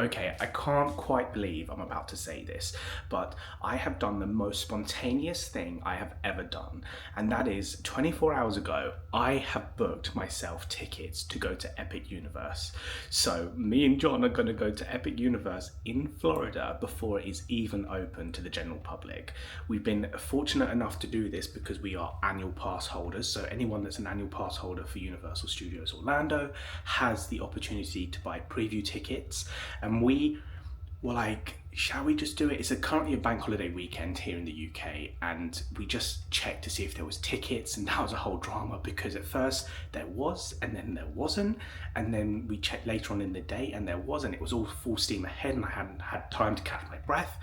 Okay, I can't quite believe I'm about to say this, but I have done the most spontaneous thing I have ever done, and that is 24 hours ago, I have booked myself tickets to go to Epic Universe. So, me and John are going to go to Epic Universe in Florida before it is even open to the general public. We've been fortunate enough to do this because we are annual pass holders, so anyone that's an annual pass holder for Universal Studios Orlando has the opportunity to buy preview tickets. And we were like, shall we just do it? It's currently a bank holiday weekend here in the UK, and we just checked to see if there was tickets, and that was a whole drama because at first there was, and then there wasn't, and then we checked later on in the day and there was, and it was all full steam ahead and I hadn't had time to catch my breath,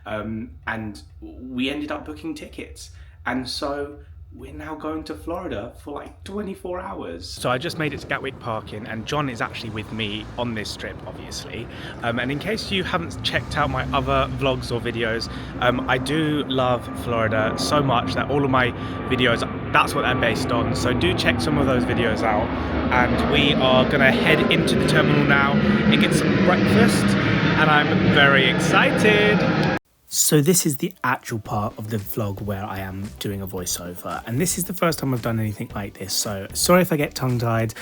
and we ended up booking tickets, and so we're now going to Florida for like 24 hours. So I just made it to Gatwick Parking, and John is actually with me on this trip, obviously. And in case you haven't checked out my other vlogs or videos, I do love Florida so much that all of my videos, that's what they're based on. So do check some of those videos out. And we are gonna head into the terminal now and get some breakfast, and I'm very excited. So this is the actual part of the vlog where I am doing a voiceover, and this is the first time I've done anything like this, so sorry if I get tongue-tied,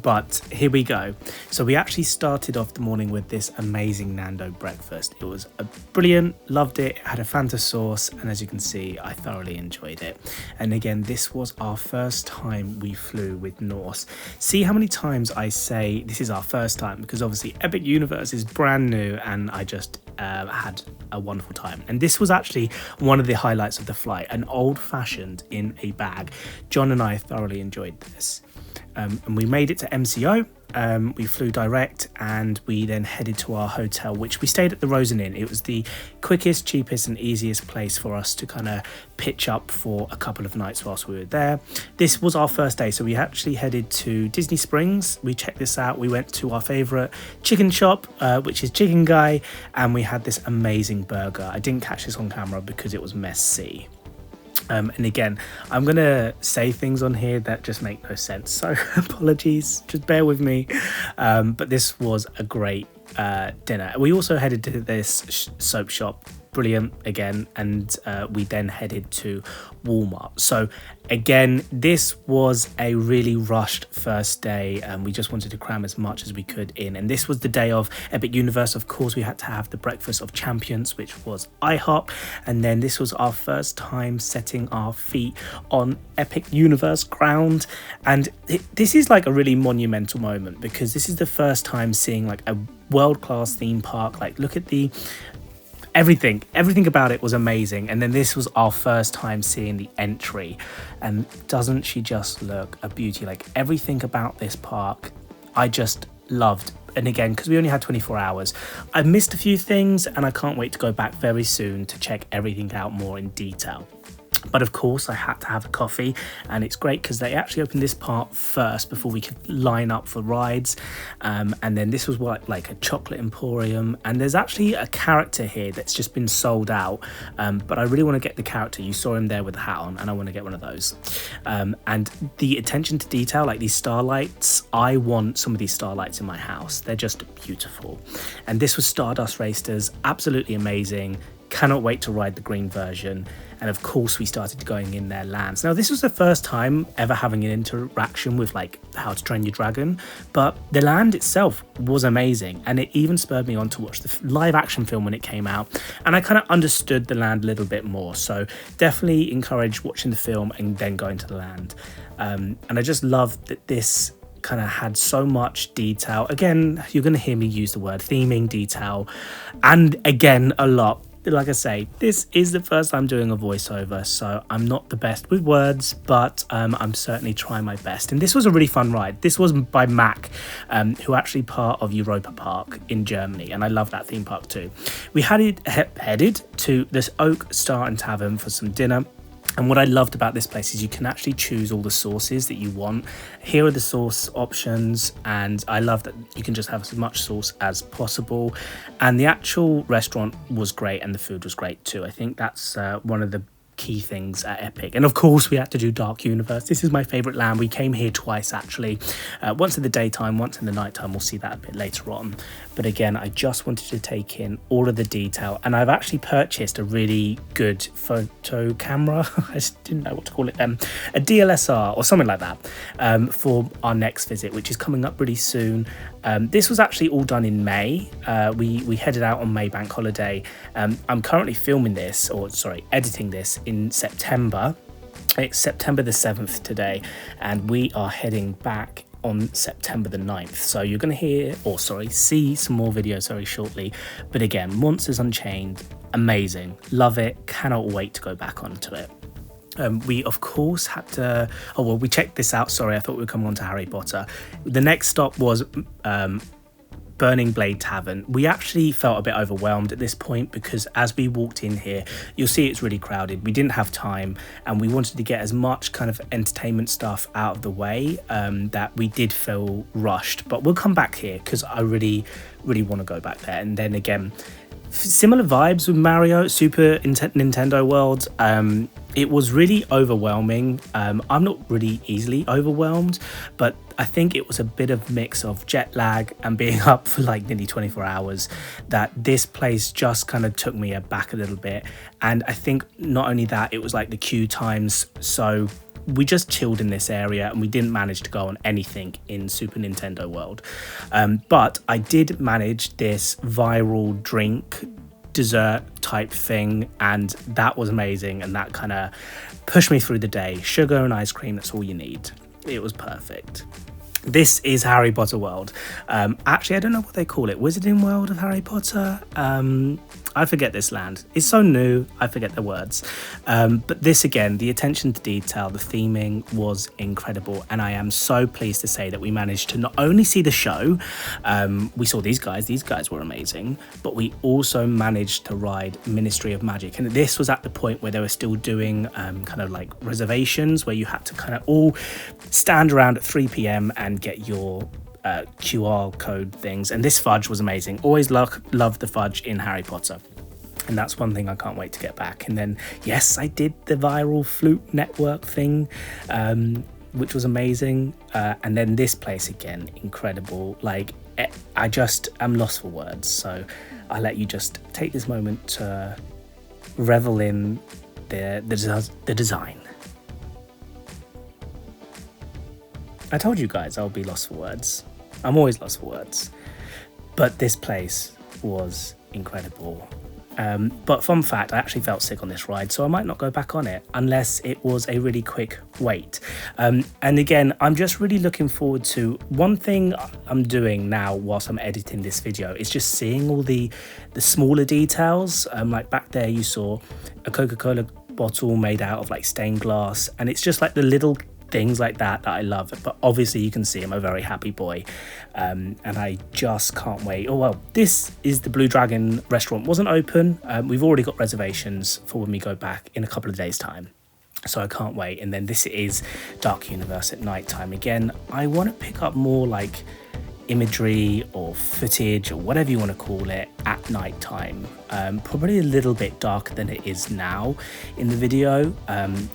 but here we go. So we actually started off the morning with this amazing Nando breakfast. It was brilliant, loved it, it had a Fanta sauce, and as you can see, I thoroughly enjoyed it. And again, this was our first time we flew with Norse. See how many times I say this is our first time, because obviously Epic Universe is brand new, and I just had a wonderful time. And this was actually one of the highlights of the flight, an old-fashioned in a bag. John and I thoroughly enjoyed this. And we made it to MCO. We flew direct, and we then headed to our hotel, which we stayed at the Rosen Inn. It was the quickest, cheapest and easiest place for us to kind of pitch up for a couple of nights whilst we were there. This was our first day, so we actually headed to Disney Springs. We checked this out. We went to our favorite chicken shop, which is Chicken Guy, and we had this amazing burger. I didn't catch this on camera because it was messy. And again, I'm going to say things on here that just make no sense, so apologies, just bear with me. But this was a great dinner. We also headed to this soap shop, brilliant again, and we then headed to Walmart. So again, this was a really rushed first day, and we just wanted to cram as much as we could in. And this was the day of Epic Universe. Of course, we had to have the breakfast of champions, which was IHOP, and then this was our first time setting our feet on Epic Universe ground. And this is like a really monumental moment, because this is the first time seeing like a world-class theme park. Like, look at the everything about it was amazing. And then this was our first time seeing the entry, and doesn't she just look a beauty? Like, everything about this park I just loved. And again, because we only had 24 hours, I missed a few things, and I can't wait to go back very soon to check everything out more in detail. But of course I had to have a coffee, and it's great because they actually opened this part first before we could line up for rides, and then this was like a chocolate emporium, and there's actually a character here that's just been sold out, but I really want to get the character. You saw him there with the hat on, and I want to get one of those. And the attention to detail, like these starlights, I want some of these starlights in my house. They're just beautiful. And this was Stardust Racers, absolutely amazing. Cannot wait to ride the green version. And of course we started going in their lands. Now this was the first time ever having an interaction with like How to Train Your Dragon, but the land itself was amazing, and it even spurred me on to watch the live action film when it came out, and I kind of understood the land a little bit more. So definitely encourage watching the film and then going to the land. And I just love that this kind of had so much detail. Again, you're going to hear me use the word theming, detail, and again a lot. Like I say, this is the first time doing a voiceover, so I'm not the best with words, but I'm certainly trying my best. And this was a really fun ride. This was by Mac, who are actually part of Europa Park in Germany, and I love that theme park too. We headed to this Oak Star and Tavern for some dinner. And what I loved about this place is you can actually choose all the sauces that you want. Here are the sauce options, and I love that you can just have as much sauce as possible. And the actual restaurant was great, and the food was great too. I think that's one of the key things at Epic. And of course we had to do Dark Universe. This is my favorite land. We came here twice actually, once in the daytime, once in the nighttime. We'll see that a bit later on, but again, I just wanted to take in all of the detail, and I've actually purchased a really good photo camera. I just didn't know what to call it, a DLSR or something like that, for our next visit, which is coming up really soon. This was actually all done in May. We headed out on May bank holiday. I'm currently filming this, or sorry, editing this in September. It's September the 7th today, and we are heading back on September the 9th. So you're going to hear, or sorry, see some more videos very shortly. But again, Monsters Unchained, amazing. Love it. Cannot wait to go back onto it. We of course had to, oh well, we checked this out. Sorry, I thought we were coming on to Harry Potter. The next stop was Burning Blade Tavern. We actually felt a bit overwhelmed at this point because as we walked in here, you'll see it's really crowded. We didn't have time, and we wanted to get as much kind of entertainment stuff out of the way, that we did feel rushed. But we'll come back here because I really want to go back there. And then again, similar vibes with Mario Super Nintendo World. It was really overwhelming. I'm not really easily overwhelmed, but I think it was a bit of mix of jet lag and being up for like nearly 24 hours that this place just kind of took me aback a little bit. And I think not only that, it was like the queue times. So we just chilled in this area and we didn't manage to go on anything in Super Nintendo World. But I did manage this viral drink dessert type thing, and that was amazing, and that kind of pushed me through the day. Sugar and ice cream, that's all you need. It was perfect. This is Harry Potter World. Actually, I don't know what they call it. Wizarding World of Harry Potter? I forget this land. It's so new, I forget the words. But this again, the attention to detail, the theming was incredible. And I am so pleased to say that we managed to not only see the show, we saw these guys were amazing, but we also managed to ride Ministry of Magic. And this was at the point where they were still doing kind of like reservations, where you had to kind of all stand around at 3 p.m. and get your QR code things. And this fudge was amazing. Always loved the fudge in Harry Potter, and that's one thing I can't wait to get back. And then I'm I did the viral flute network thing, which was amazing. And then this place again, incredible. Like I'm lost for words, so I'll let you just take this moment to revel in the design. I told you guys I'll be lost for words. I'm always lost for words. But this place was incredible. But fun fact, I actually felt sick on this ride, so I might not go back on it unless it was a really quick wait. And again, I'm just really looking forward to one thing I'm doing now whilst I'm editing this video is just seeing all the smaller details. Like back there you saw a Coca-Cola bottle made out of like stained glass, and it's just like the little things like that I love. But obviously you can see I'm a very happy boy, and I just can't wait. Oh well, this is the Blue Dragon restaurant. Wasn't open. We've already got reservations for when we go back in a couple of days time, so I can't wait. And then this is Dark Universe at night time. Again, I want to pick up more like imagery or footage or whatever you want to call it at night time, probably a little bit darker than it is now in the video,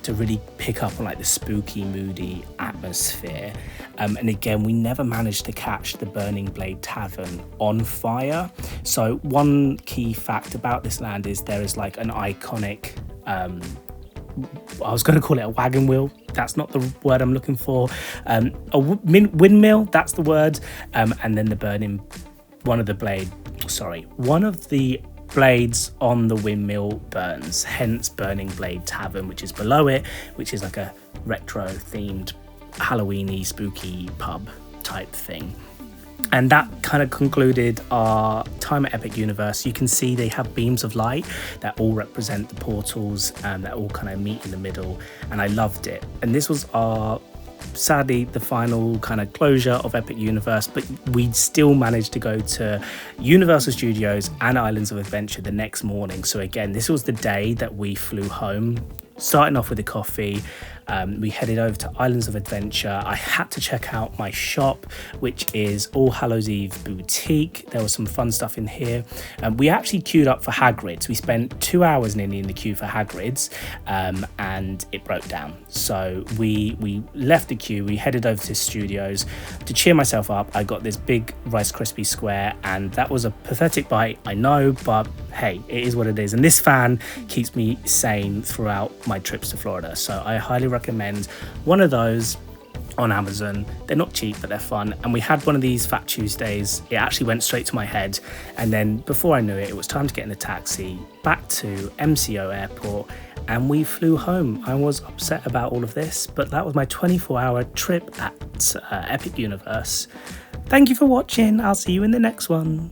to really pick up on like the spooky, moody atmosphere. And again, we never managed to catch the Burning Blade Tavern on fire. So one key fact about this land is there is like an iconic I was going to call it a wagon wheel. That's not the word I'm looking for. A windmill, that's the word. And then one of the blades on the windmill burns, hence Burning Blade Tavern, which is below it, which is like a retro themed Halloween-y spooky pub type thing. And that kind of concluded our time at Epic Universe. You can see they have beams of light that all represent the portals and that all kind of meet in the middle, and I loved it. And this was sadly the final kind of closure of Epic Universe, but we still managed to go to Universal Studios and Islands of Adventure the next morning. So again, this was the day that we flew home, starting off with a coffee, We headed over to Islands of Adventure. I had to check out my shop, which is All Hallows Eve Boutique. There was some fun stuff in here. We actually queued up for Hagrid's. We spent 2 hours nearly in the queue for Hagrid's, and it broke down. So we left the queue, we headed over to Studios. To cheer myself up, I got this big Rice Krispie square, and that was a pathetic bite, I know, but hey, it is what it is. And this fan keeps me sane throughout my trips to Florida. So I highly recommend one of those on Amazon. They're not cheap, but they're fun. And we had one of these Fat Tuesdays. It actually went straight to my head. And then before I knew it, it was time to get in the taxi back to MCO Airport, and we flew home. I was upset about all of this, but that was my 24-hour trip at Epic Universe. Thank you for watching. I'll see you in the next one.